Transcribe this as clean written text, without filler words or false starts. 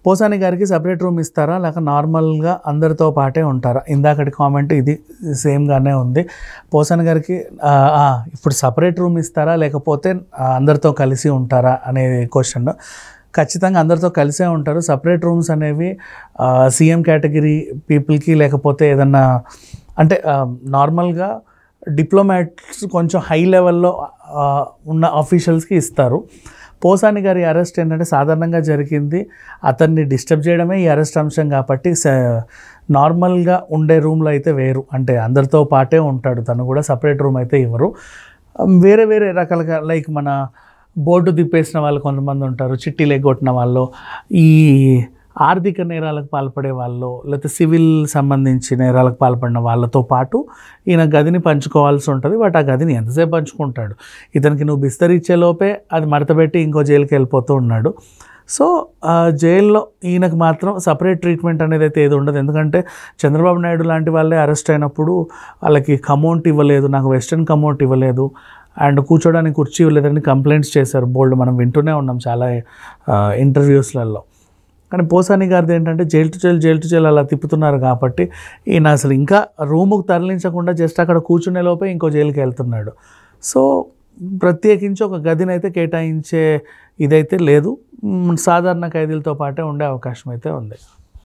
పోసాని గారికి separate room ఇస్తారా లేక నార్మల్గా అందరితో పాటే ఉంటారా? ఇందాకటి కామెంట్ ఇది సేమ్గానే ఉంది. పోసాని గారికి ఇప్పుడు సపరేట్ రూమ్ ఇస్తారా లేకపోతే అందరితో కలిసి ఉంటారా అనే క్వశ్చన్. ఖచ్చితంగా అందరితో కలిసే ఉంటారు. సపరేట్ రూమ్స్ అనేవి సీఎం కేటగిరీ పీపుల్కి లేకపోతే ఏదన్నా అంటే నార్మల్గా డిప్లొమాట్స్ కొంచెం హై లెవెల్లో ఉన్న ఆఫీషియల్స్కి ఇస్తారు. పోసాని గారి అరెస్ట్ ఏంటంటే సాధారణంగా జరిగింది, అతన్ని డిస్టర్బ్ చేయడమే ఈ అరెస్ట్ అంశం కాబట్టి నార్మల్గా ఉండే రూమ్లో అయితే వేరు, అంటే అందరితో పాటే ఉంటాడు తను కూడా, సపరేట్ రూమ్ అయితే ఇవ్వరు. వేరే వేరే రకాలుగా లైక్ మన బోర్డు తిప్పేసిన వాళ్ళు కొంతమంది ఉంటారు, చిట్టీలు ఎగ్గొట్టిన వాళ్ళు, ఈ ఆర్థిక నేరాలకు పాల్పడే వాళ్ళు, లేకపోతే సివిల్ సంబంధించి నేరాలకు పాల్పడిన వాళ్ళతో పాటు ఈయన గదిని పంచుకోవాల్సి ఉంటుంది. బట్ ఆ గదిని ఎంతసేపు పంచుకుంటాడు, ఇతనికి నువ్వు బిస్తరిచ్చే లోపే అది మడతపెట్టి ఇంకో జైలుకి వెళ్ళిపోతూ ఉన్నాడు. సో జైల్లో ఈయనకు మాత్రం సపరేట్ ట్రీట్మెంట్ అనేది అయితే ఏది ఉండదు. ఎందుకంటే చంద్రబాబు నాయుడు లాంటి వాళ్ళే అరెస్ట్ అయినప్పుడు వాళ్ళకి కమౌంట్ ఇవ్వలేదు, నాకు వెస్టర్న్ కమౌంట్ ఇవ్వలేదు అండ్ కూర్చోడానికి కుర్చీ ఇవ్వలేదని కంప్లైంట్స్ చేశారు బోల్డ్, మనం వింటూనే ఉన్నాం చాలా ఇంటర్వ్యూస్లలో. కానీ పోసాని గారిది ఏంటంటే జైలు టు జైలు అలా తిప్పుతున్నారు కాబట్టి ఈయన అసలు ఇంకా రూముకు తరలించకుండా జస్ట్ అక్కడ కూర్చునే లోపే ఇంకో జైలుకి వెళ్తున్నాడు. సో ప్రత్యేకించి ఒక గదిని అయితే కేటాయించే ఇదైతే లేదు, సాధారణ ఖైదీలతో పాటే ఉండే అవకాశం అయితే ఉంది.